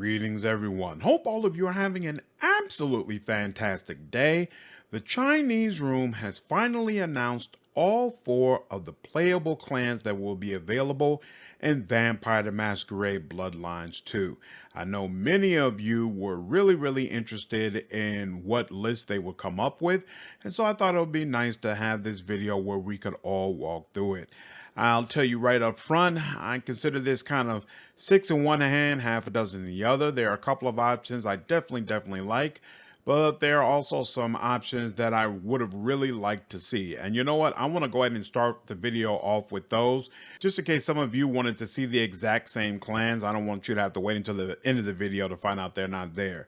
Greetings, everyone. Hope all of you are having an absolutely fantastic day. The Chinese Room has finally announced all 4 of the playable clans that will be available in Vampire the Masquerade Bloodlines 2. I know many of you were really interested in what list they would come up with, and so I thought it would be nice to have this video where we could all walk through it. I'll tell you right up front, I consider this kind of 6 in one hand, half a dozen in the other. There are a couple of options I definitely like, but there are also some options that I would have really liked to see. And you know what? I want to go ahead and start the video off with those, just in case some of you wanted to see the exact same clans. I don't want you to have to wait until the end of the video to find out they're not there.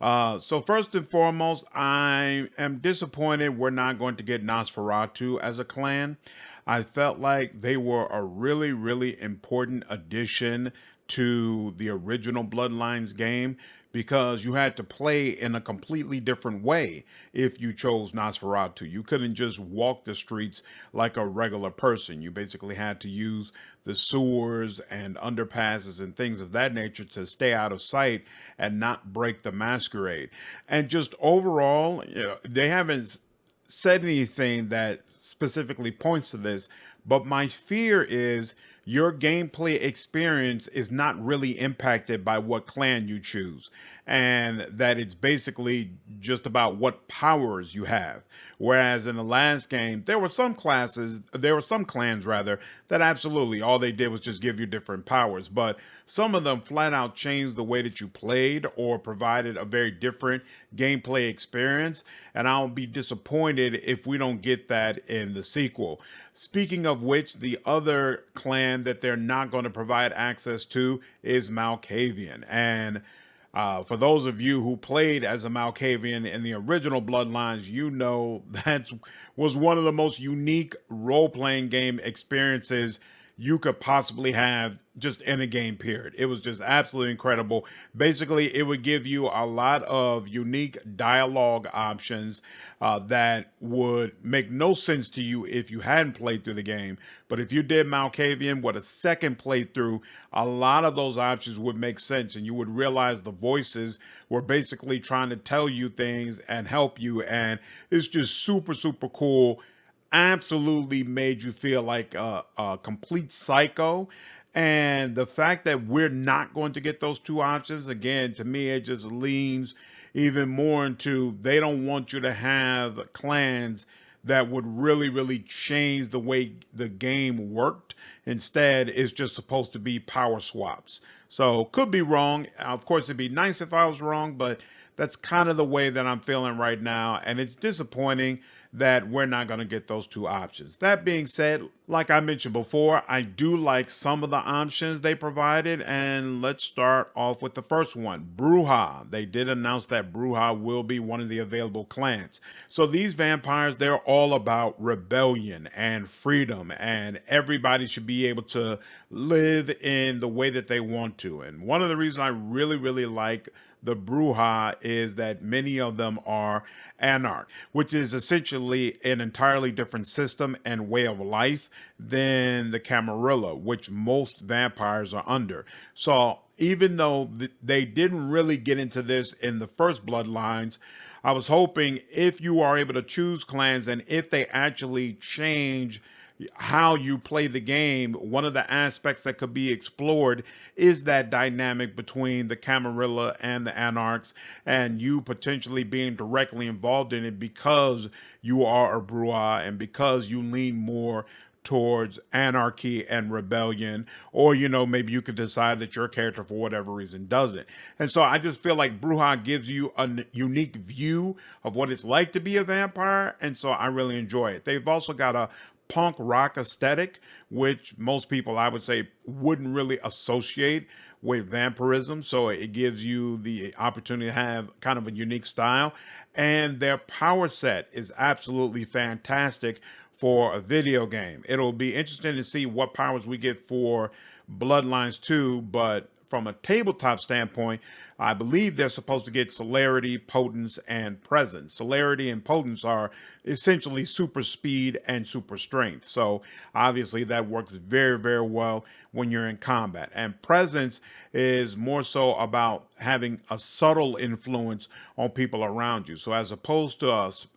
So first and foremost, I am disappointed we're not going to get Nosferatu as a clan. I felt like they were a really important addition to the original Bloodlines game because you had to play in a completely different way if you chose Nosferatu. You couldn't just walk the streets like a regular person. You basically had to use the sewers and underpasses and things of that nature to stay out of sight and not break the Masquerade. And just overall, they haven't said anything that specifically points to this, but my fear is your gameplay experience is not really impacted by what clan you choose, and that it's basically just about what powers you have. Whereas in the last game, there were some clans rather, that absolutely all they did was just give you different powers, but some of them flat out changed the way that you played or provided a very different gameplay experience, and I'll be disappointed if we don't get that in the sequel. Speaking of which, the other clan that they're not going to provide access to is Malkavian. And for those of you who played as a Malkavian in the original Bloodlines, you know that was one of the most unique role-playing game experiences you could possibly have just in a game period. It was just absolutely incredible. Basically, it would give you a lot of unique dialogue options that would make no sense to you if you hadn't played through the game. But if you did Malkavian with a second playthrough, a lot of those options would make sense, and you would realize the voices were basically trying to tell you things and help you. And it's just super cool. Absolutely made you feel like a complete psycho. And the fact that we're not going to get those 2 options, again, to me, it just leans even more into they don't want you to have clans that would really change the way the game worked. Instead, it's just supposed to be power swaps. So could be wrong. Of course, it'd be nice if I was wrong, but that's kind of the way that I'm feeling right now. And it's disappointing that we're not going to get those 2 options. That being said, like I mentioned before, I do like some of the options they provided, and let's start off with the first one, Bruja. They did announce that Bruja will be one of the available clans. So these vampires, they're all about rebellion and freedom, and everybody should be able to live in the way that they want to. And one of the reasons I really like the Bruja is that many of them are anarch, which is essentially an entirely different system and way of life than the Camarilla, which most vampires are under. So even though they didn't really get into this in the first Bloodlines, I was hoping if you are able to choose clans and if they actually change how you play the game, one of the aspects that could be explored is that dynamic between the Camarilla and the Anarchs, and you potentially being directly involved in it because you are a Bruja and because you lean more towards anarchy and rebellion, or maybe you could decide that your character for whatever reason doesn't. And so I just feel like Bruja gives you a unique view of what it's like to be a vampire, and so I really enjoy it. They've also got a punk rock aesthetic, which most people, I would say, wouldn't really associate with vampirism. So it gives you the opportunity to have kind of a unique style. And their power set is absolutely fantastic for a video game. It'll be interesting to see what powers we get for Bloodlines 2, but from a tabletop standpoint, I believe they're supposed to get celerity, potence, and presence. Celerity and potence are essentially super speed and super strength. So obviously that works very well when you're in combat. And presence is more so about having a subtle influence on people around you. So as opposed to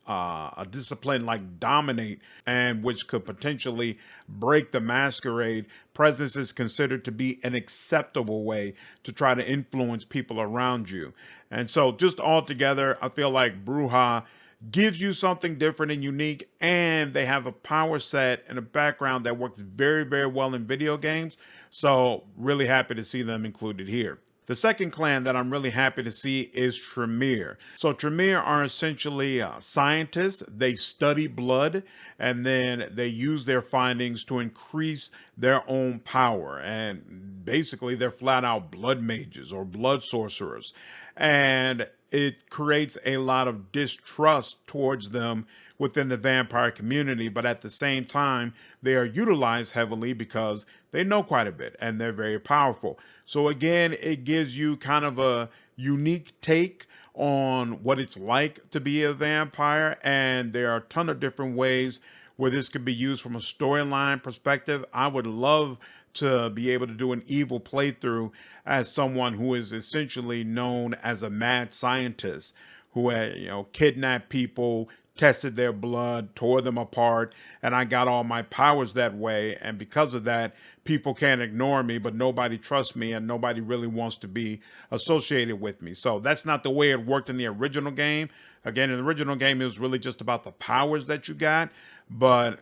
a discipline like dominate, and which could potentially break the Masquerade, presence is considered to be an acceptable way to try to influence people around you. And so just altogether, I feel like Bruja gives you something different and unique, and they have a power set and a background that works very, very well in video games. So really happy to see them included here. The second clan that I'm really happy to see is Tremere. So Tremere are essentially scientists. They study blood, and then they use their findings to increase their own power. And basically they're flat out blood mages or blood sorcerers. And it creates a lot of distrust towards them within the vampire community, but at the same time, they are utilized heavily because they know quite a bit and they're very powerful. So again, it gives you kind of a unique take on what it's like to be a vampire, and there are a ton of different ways where this could be used from a storyline perspective. I would love to be able to do an evil playthrough as someone who is essentially known as a mad scientist who had, kidnapped people, tested their blood, tore them apart, and I got all my powers that way. And because of that, people can't ignore me, but nobody trusts me and nobody really wants to be associated with me. So that's not the way it worked in the original game. Again, in the original game, it was really just about the powers that you got. But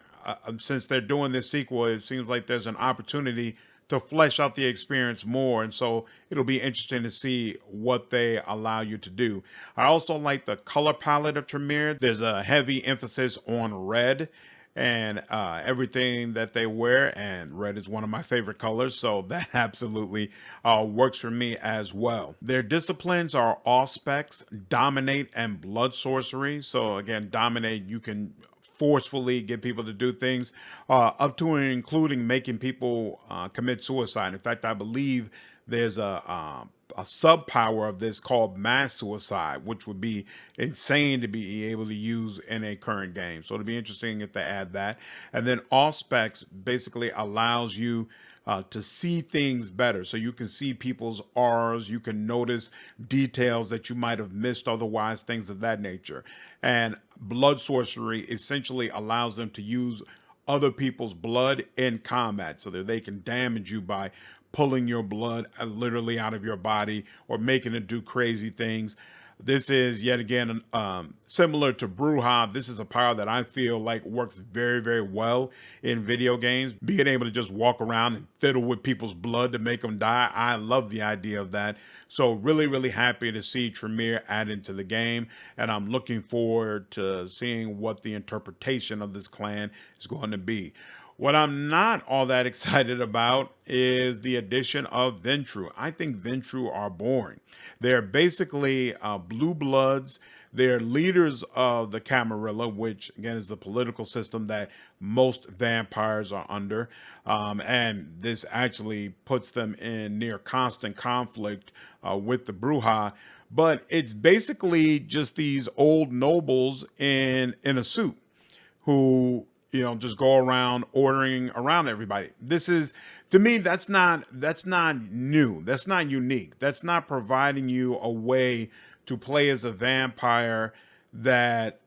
since they're doing this sequel, it seems like there's an opportunity to flesh out the experience more. And so it'll be interesting to see what they allow you to do. I also like the color palette of Tremere. There's a heavy emphasis on red and everything that they wear, and red is one of my favorite colors, so that absolutely works for me as well. Their disciplines are Auspex, Dominate, and Blood Sorcery. So again, Dominate, you can forcefully get people to do things, up to and including making people commit suicide. In fact, I believe there's a sub power of this called mass suicide, which would be insane to be able to use in a current game. So it'll be interesting if they add that. And then Auspex basically allows you to see things better. So you can see people's auras, you can notice details that you might have missed otherwise, things of that nature. And blood sorcery essentially allows them to use other people's blood in combat so that they can damage you by pulling your blood literally out of your body or making it do crazy things. This is yet again similar to Bruja. This is a power that I feel like works very, very well in video games. Being able to just walk around and fiddle with people's blood to make them die. I love the idea of that. So really, really happy to see Tremere added to the game. And I'm looking forward to seeing what the interpretation of this clan is going to be. What I'm not all that excited about is the addition of Ventrue. I think Ventrue are boring. They're basically blue bloods. They're leaders of the Camarilla, which again is the political system that most vampires are under. And this actually puts them in near constant conflict with the Bruja. But it's basically just these old nobles in a suit who just go around ordering around everybody. This is, to me, that's not new. That's not unique. That's not providing you a way to play as a vampire that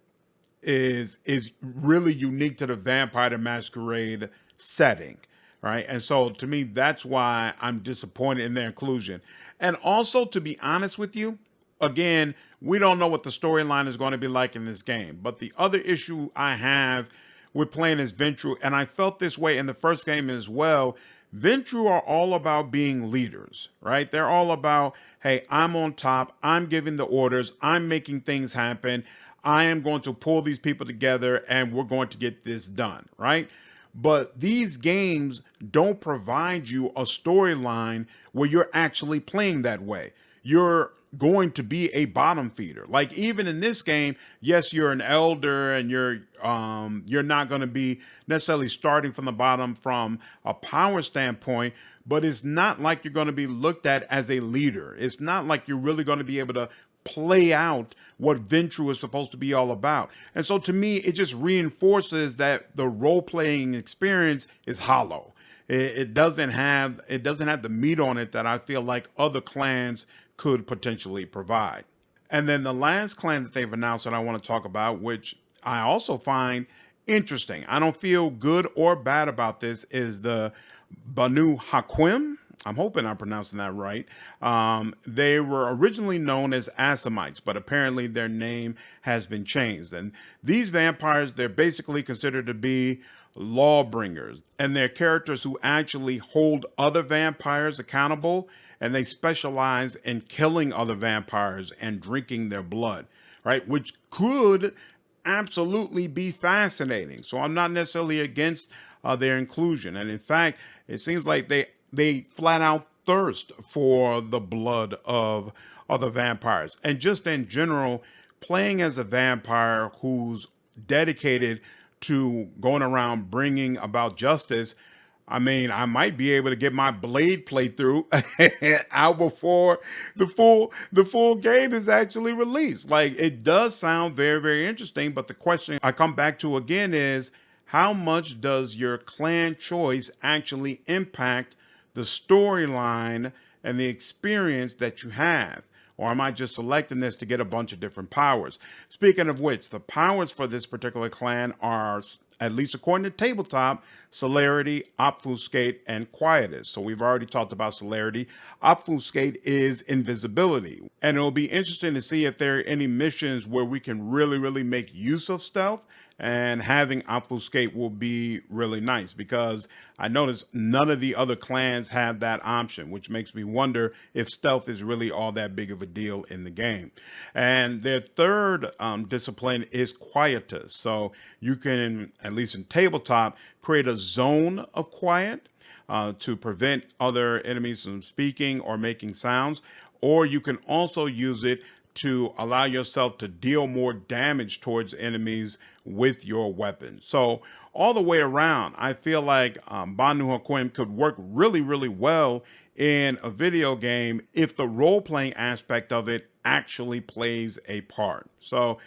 is really unique to the Vampire the Masquerade setting, right? And so to me, that's why I'm disappointed in their inclusion. And also, to be honest with you, again, we don't know what the storyline is going to be like in this game. But the other issue I have with playing as Ventrue, and I felt this way in the first game as well, Ventrue are all about being leaders, right? They're all about, hey, I'm on top, I'm giving the orders, I'm making things happen, I am going to pull these people together and we're going to get this done, right? But these games don't provide you a storyline where you're actually playing that way. You're going to be a bottom feeder. Like even in this game, yes, you're an elder and you're not going to be necessarily starting from the bottom from a power standpoint, but it's not like you're going to be looked at as a leader. It's not like you're really going to be able to play out what Ventrue is supposed to be all about. And so to me, it just reinforces that the role-playing experience is hollow. it doesn't have the meat on it that I feel like other clans could potentially provide. And then the last clan that they've announced that I want to talk about, which I also find interesting, I don't feel good or bad about this, is the Banu Hakim. I'm hoping I'm pronouncing that right. They were originally known as Assamites, but apparently their name has been changed. And these vampires, they're basically considered to be lawbringers, and they're characters who actually hold other vampires accountable, and they specialize in killing other vampires and drinking their blood, right? Which could absolutely be fascinating. So I'm not necessarily against their inclusion. And in fact, it seems like they flat out thirst for the blood of other vampires. And just in general, playing as a vampire who's dedicated to going around bringing about justice, I mean, I might be able to get my Blade playthrough out before the full game is actually released. Like, it does sound very, very interesting, but the question I come back to again is, how much does your clan choice actually impact the storyline and the experience that you have? Or am I just selecting this to get a bunch of different powers? Speaking of which, the powers for this particular clan are, at least according to Tabletop, Celerity, Obfuscate, and Quietus. So we've already talked about Celerity. Obfuscate is invisibility. And it'll be interesting to see if there are any missions where we can really, really make use of stealth. And having Obfuscate will be really nice, because I noticed none of the other clans have that option, which makes me wonder if stealth is really all that big of a deal in the game. And their third discipline is Quietus. So you can, at least in Tabletop, create a zone of quiet to prevent other enemies from speaking or making sounds. Or you can also use it to allow yourself to deal more damage towards enemies with your weapon. So all the way around, I feel like Banu Hakim could work really, really well in a video game if the role-playing aspect of it actually plays a part. So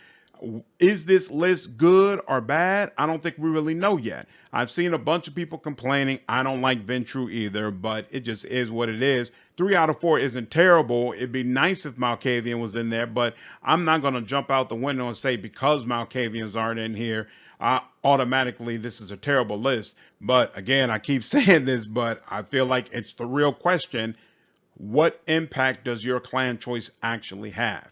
is this list good or bad? I don't think we really know yet. I've seen a bunch of people complaining. I don't like Ventrue either, but it just is what it is. 3 out of 4 isn't terrible. It'd be nice if Malkavian was in there, but I'm not going to jump out the window and say because Malkavians aren't in here, automatically this is a terrible list. But again, I keep saying this, but I feel like it's the real question. What impact does your clan choice actually have?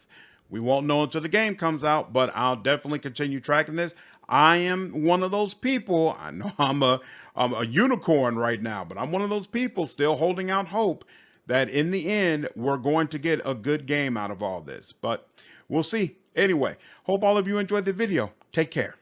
We won't know until the game comes out, but I'll definitely continue tracking this. I am one of those people. I know I'm a unicorn right now, but I'm one of those people still holding out hope that in the end, we're going to get a good game out of all this. But we'll see. Anyway, hope all of you enjoyed the video. Take care.